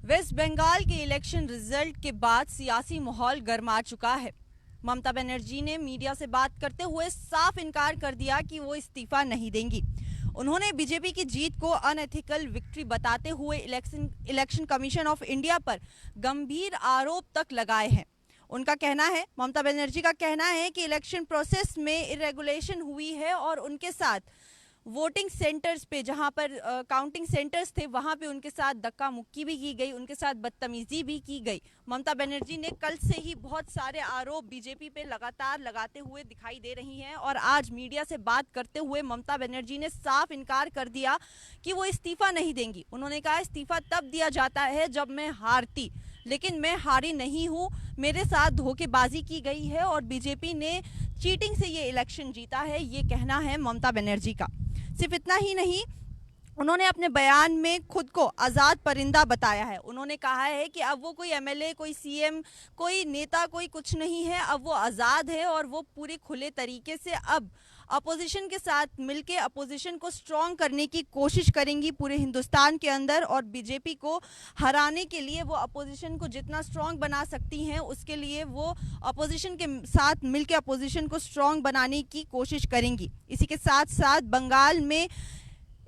Waste Bengal के election result के बाद सियासी माहौल गर्मा चुका है। ममता बनर्जी ने मीडिया से बात करते हुए साफ इनकार कर दिया कि वो इस्तीफा नहीं देंगी। उन्होंने बीजेपी की जीत को अनएथिकल विक्ट्री बताते हुए इलेक्शन कमीशन ऑफ इंडिया पर गंभीर आरोप तक लगाए हैं। उनका कहना है, ममता बनर्जी का कहना है कि इलेक्शन प्रोसेस में इरेगुलेशन हुई है और उनके साथ वोटिंग सेंटर्स पे, जहां पर काउंटिंग सेंटर्स थे, वहां पे उनके साथ धक्का मुक्की भी की गई, उनके साथ बदतमीजी भी की गई। ममता बनर्जी ने कल से ही बहुत सारे आरोप बीजेपी पे लगातार लगाते हुए दिखाई दे रही हैं और आज मीडिया से बात करते हुए ममता बनर्जी ने साफ इनकार कर दिया कि वो इस्तीफा नहीं देंगी। उन्होंने कहा, इस्तीफा तब दिया जाता है जब मैं हारती, लेकिन मैं हारी नहीं हूँ। मेरे साथ धोखेबाजी की गई है और बीजेपी ने चीटिंग से ये इलेक्शन जीता है, ये कहना है ममता बनर्जी का। सिर्फ इतना ही नहीं, उन्होंने अपने बयान में खुद को आज़ाद परिंदा बताया है। उन्होंने कहा है कि अब वो कोई एमएलए, कोई सीएम, कोई नेता, कोई कुछ नहीं है। अब वो आज़ाद है और वो पूरे खुले तरीके से अब अपोजिशन के साथ मिलके अपोजिशन को स्ट्रॉन्ग करने की कोशिश करेंगी पूरे हिंदुस्तान के अंदर, और बीजेपी को हराने के लिए वो अपोजिशन को जितना स्ट्रॉन्ग बना सकती हैं उसके लिए वो अपोजिशन के साथ मिलके अपोजिशन को स्ट्रॉन्ग बनाने की कोशिश करेंगी। इसी के साथ साथ बंगाल में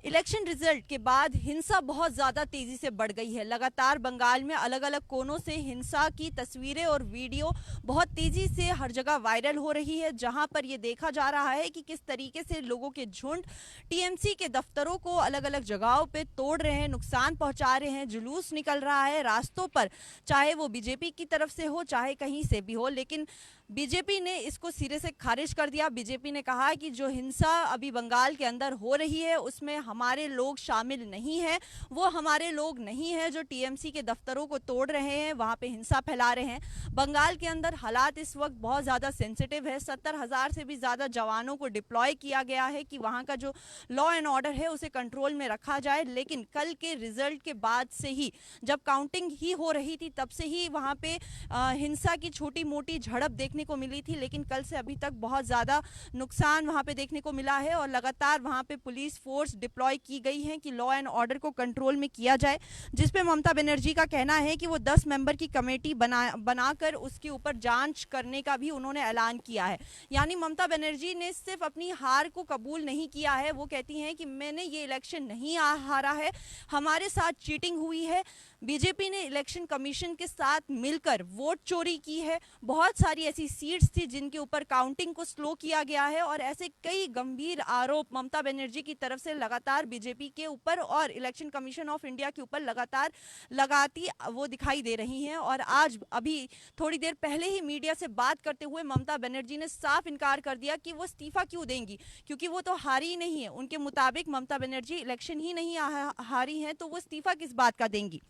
इलेक्शन रिजल्ट के बाद हिंसा बहुत ज़्यादा तेज़ी से बढ़ गई है। लगातार बंगाल में अलग अलग कोनों से हिंसा की तस्वीरें और वीडियो बहुत तेज़ी से हर जगह वायरल हो रही है, जहां पर ये देखा जा रहा है कि किस तरीके से लोगों के झुंड टीएमसी के दफ्तरों को अलग अलग जगहों पे तोड़ रहे हैं, नुकसान पहुंचा रहे हैं। जुलूस निकल रहा है रास्तों पर, चाहे वो बीजेपी की तरफ से हो चाहे कहीं से भी हो, लेकिन बीजेपी ने इसको सिरे से खारिज कर दिया। बीजेपी ने कहा कि जो हिंसा अभी बंगाल के अंदर हो रही है उसमें हमारे लोग शामिल नहीं हैं, वो हमारे लोग नहीं हैं जो टीएमसी के दफ्तरों को तोड़ रहे हैं, वहाँ पे हिंसा फैला रहे हैं। बंगाल के अंदर हालात इस वक्त बहुत ज़्यादा सेंसिटिव है। 70,000 से भी ज़्यादा जवानों को डिप्लॉय किया गया है कि वहाँ का जो लॉ एंड ऑर्डर है उसे कंट्रोल में रखा जाए। लेकिन कल के रिजल्ट के बाद से ही, जब काउंटिंग ही हो रही थी, तब से ही वहाँ पे हिंसा की छोटी मोटी झड़प देखने को मिली थी, लेकिन कल से अभी तक बहुत ज़्यादा नुकसान वहाँ पे देखने को मिला है और लगातार वहाँ पे पुलिस फोर्स डिप्लॉय की गई है कि लॉ एंड ऑर्डर को कंट्रोल में किया जाए। जिस पे ममता बनर्जी का कहना है कि वो 10 मेंबर की कमेटी बनाकर उसके ऊपर जांच करने का भी उन्होंने ऐलान किया है। यानी ममता बनर्जी ने सिर्फ अपनी हार को कबूल नहीं किया है, वो कहती हैं कि मैंने ये इलेक्शन नहीं हारा है, हमारे साथ चीटिंग हुई है, बीजेपी ने इलेक्शन कमीशन के साथ मिलकर वोट चोरी की है, बहुत सारी ऐसी सीट्स थी जिनके ऊपर काउंटिंग को स्लो किया गया है, और ऐसे कई गंभीर आरोप ममता बनर्जी की तरफ से लगातार बीजेपी के ऊपर और इलेक्शन कमीशन ऑफ इंडिया के ऊपर लगातार लगाती वो दिखाई दे रही हैं। और आज अभी थोड़ी देर पहले ही मीडिया से बात करते हुए ममता बनर्जी ने साफ इनकार कर दिया कि वो इस्तीफा क्यों देंगी, क्योंकि वो तो हारी ही नहीं है। उनके मुताबिक ममता बनर्जी इलेक्शन ही नहीं हारी हैं, तो वो इस्तीफा किस बात का देंगी।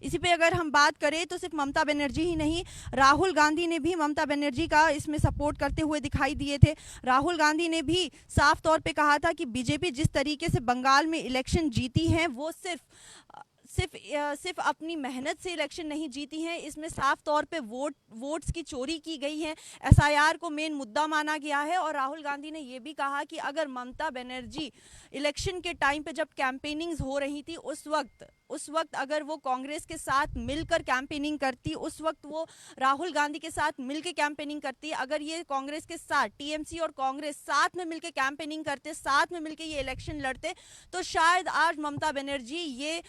इसी पे अगर हम बात करें तो सिर्फ ममता बनर्जी ही नहीं, राहुल गांधी ने भी ममता बनर्जी का इसमें सपोर्ट करते हुए दिखाई दिए थे। राहुल गांधी ने भी साफ तौर पे कहा था कि बीजेपी जिस तरीके से बंगाल में इलेक्शन जीती है वो सिर्फ अपनी मेहनत से इलेक्शन नहीं जीती हैं, इसमें साफ तौर पे वोट्स की चोरी की गई है, एसआईआर को मेन मुद्दा माना गया है। और राहुल गांधी ने ये भी कहा कि अगर ममता बनर्जी इलेक्शन के टाइम पे जब कैंपेनिंग्स हो रही थी उस वक्त अगर वो कांग्रेस के साथ मिलकर कैंपेनिंग करती, उस वक्त वो राहुल गांधी के साथ मिलकर कैंपेनिंग करती, अगर ये कांग्रेस के साथ टीएमसी और कांग्रेस साथ में मिलकर कैंपेनिंग करते, साथ में मिलकर ये इलेक्शन लड़ते, तो शायद आज ममता बनर्जी ये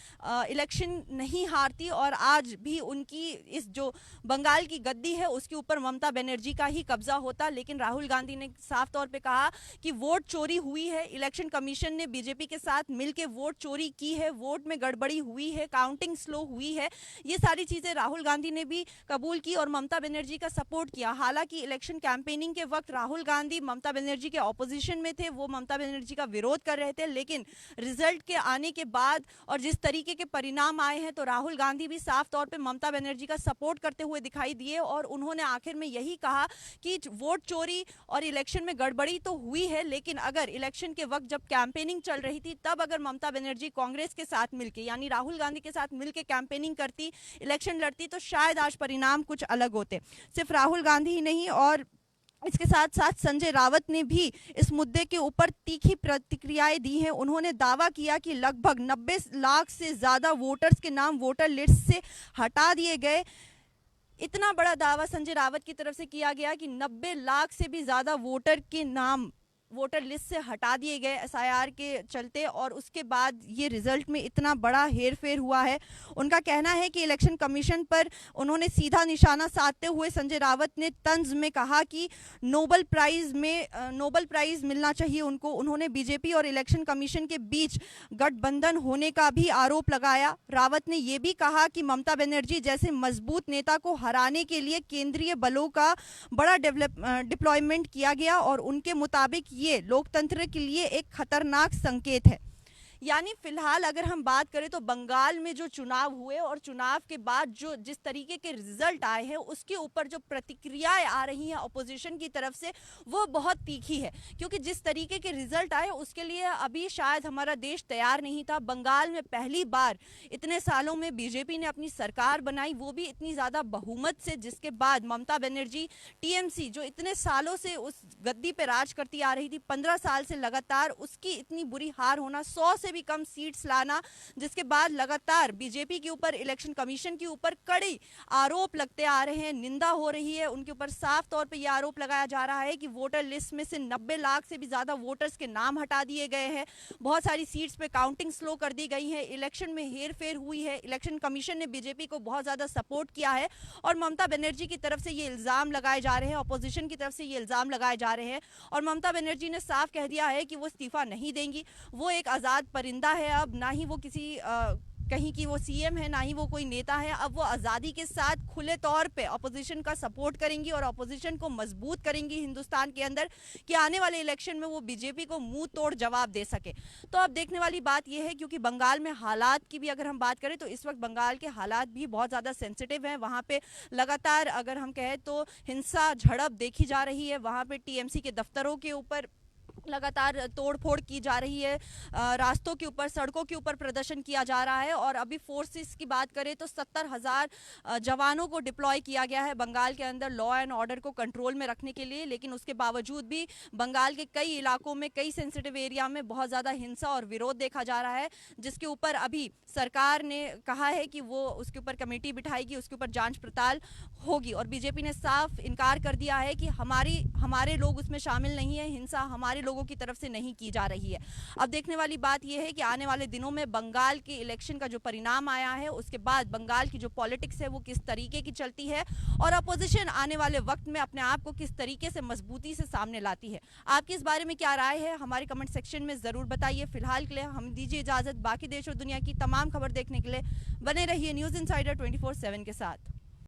इलेक्शन नहीं हारती और आज भी उनकी इस जो बंगाल की गद्दी है उसके ऊपर ममता बनर्जी का ही कब्जा होता। लेकिन राहुल गांधी ने साफ तौर पे कहा कि वोट चोरी हुई है, इलेक्शन कमीशन ने बीजेपी के साथ मिलकर वोट चोरी की है, वोट में गड़बड़ी हुई है, काउंटिंग स्लो हुई है, ये सारी चीजें राहुल गांधी ने भी कबूल की और ममता बनर्जी का सपोर्ट किया। हालांकि इलेक्शन कैंपेनिंग के वक्त राहुल गांधी ममता बनर्जी के ऑपोजिशन में थे, वो ममता बनर्जी का विरोध कर रहे थे, लेकिन रिजल्ट के आने के बाद और जिस तरीके के परिणाम आए हैं तो राहुल गांधी भी साफ तौर पे ममता बनर्जी का सपोर्ट करते हुए दिखाई दिए और उन्होंने आखिर में यही कहा कि वोट चोरी और इलेक्शन में गड़बड़ी तो हुई है, लेकिन अगर इलेक्शन के वक्त जब कैंपेनिंग चल रही थी तब अगर ममता बनर्जी कांग्रेस के साथ मिलकर यानी राहुल गांधी के साथ मिलकर कैंपेनिंग करती, इलेक्शन लड़ती, तो शायद आज परिणाम कुछ अलग होते। सिर्फ राहुल गांधी ही नहीं और इसके साथ साथ संजय रावत ने भी इस मुद्दे के ऊपर तीखी प्रतिक्रियाएं दी हैं। उन्होंने दावा किया कि लगभग 90 लाख से ज़्यादा वोटर्स के नाम वोटर लिस्ट से हटा दिए गए। इतना बड़ा दावा संजय रावत की तरफ से किया गया कि 90 लाख से भी ज़्यादा वोटर के नाम वोटर लिस्ट से हटा दिए गए एसआईआर के चलते, और उसके बाद ये रिजल्ट में इतना बड़ा हेरफेर हुआ है। उनका कहना है कि इलेक्शन कमीशन पर उन्होंने सीधा निशाना साधते हुए संजय रावत ने तंज में कहा कि नोबेल प्राइज मिलना चाहिए उनको। उन्होंने बीजेपी और इलेक्शन कमीशन के बीच गठबंधन होने का भी आरोप लगाया। रावत ने यह भी कहा कि ममता बनर्जी जैसे मजबूत नेता को हराने के लिए केंद्रीय बलों का बड़ा डिप्लॉयमेंट किया गया और उनके मुताबिक ये लोकतंत्र के लिए एक खतरनाक संकेत है। यानी फिलहाल अगर हम बात करें तो बंगाल में जो चुनाव हुए और चुनाव के बाद जो जिस तरीके के रिजल्ट आए हैं उसके ऊपर जो प्रतिक्रियाएं आ रही हैं अपोजिशन की तरफ से वो बहुत तीखी है, क्योंकि जिस तरीके के रिजल्ट आए उसके लिए अभी शायद हमारा देश तैयार नहीं था। बंगाल में पहली बार इतने सालों में बीजेपी ने अपनी सरकार बनाई, वो भी इतनी ज़्यादा बहुमत से, जिसके बाद ममता बनर्जी टीएमसी जो इतने सालों से उस गद्दी पे राज करती आ रही थी 15 साल से लगातार, उसकी इतनी बुरी हार होना, 100 से भी कम सीट्स लाना, जिसके बाद लगातार बीजेपी के ऊपर इलेक्शन कमीशन के ऊपर कड़े आरोप लगते आ रहे हैं, निंदा हो रही है उनके ऊपर। साफ तौर पे ये आरोप लगाया जा रहा है कि वोटर लिस्ट में से 90 लाख से भी ज्यादा वोटर्स के नाम हटा दिए गए हैं। बहुत सारी सीट्स पे काउंटिंग स्लो कर दी गई है, इलेक्शन में हेरफेर हुई है, इलेक्शन कमीशन ने बीजेपी को बहुत ज्यादा सपोर्ट किया है और ममता बनर्जी की तरफ से ये इल्जाम लगाए जा रहे हैं, अपोजिशन की तरफ से ये इल्जाम लगाए जा रहे हैं। और ममता बनर्जी ने साफ कह दिया है कि वो इस्तीफा नहीं देंगी। वो एक आजाद परिंदा है, अब ना ही वो किसी कहीं की वो सीएम है, ना ही वो कोई नेता है। अब वो आज़ादी के साथ खुले तौर पे अपोजिशन का सपोर्ट करेंगी और अपोजिशन को मजबूत करेंगी हिंदुस्तान के अंदर, कि आने वाले इलेक्शन में वो बीजेपी को मुंह तोड़ जवाब दे सके। तो अब देखने वाली बात यह है, क्योंकि बंगाल में हालात की भी अगर हम बात करें तो इस वक्त बंगाल के हालात भी बहुत ज़्यादा सेंसिटिव हैं। वहाँ पे लगातार अगर हम कहें तो हिंसा झड़प देखी जा रही है। वहाँ पे टीएमसी के दफ्तरों के ऊपर लगातार तोड़फोड़ की जा रही है, रास्तों के ऊपर, सड़कों के ऊपर प्रदर्शन किया जा रहा है। और अभी फोर्सेस की बात करें तो 70,000 जवानों को डिप्लॉय किया गया है बंगाल के अंदर लॉ एंड ऑर्डर को कंट्रोल में रखने के लिए। लेकिन उसके बावजूद भी बंगाल के कई इलाकों में, कई सेंसिटिव एरिया में बहुत ज़्यादा हिंसा और विरोध देखा जा रहा है, जिसके ऊपर अभी सरकार ने कहा है कि वो उसके ऊपर कमेटी बिठाएगी, उसके ऊपर जांच पड़ताल होगी। और बीजेपी ने साफ इनकार कर दिया है कि हमारे लोग उसमें शामिल नहीं है, हिंसा हमारे लोगों की तरफ से नहीं की जा रही है। अब देखने वाली बात यह है कि आने वाले दिनों में बंगाल के इलेक्शन का जो परिणाम आया है उसके बाद बंगाल की जो पॉलिटिक्स है वो किस तरीके की चलती है और अपोजिशन आने वाले वक्त में अपने आप को किस तरीके से मजबूती से सामने लाती है। आपकी इस बारे में क्या राय है हमारे कमेंट सेक्शन में जरूर बताइए। फिलहाल के लिए हम दीजिए इजाजत, बाकी देश और दुनिया की तमाम खबर देखने के लिए बने रहिए न्यूज़ इनसाइडर 24/7 के साथ।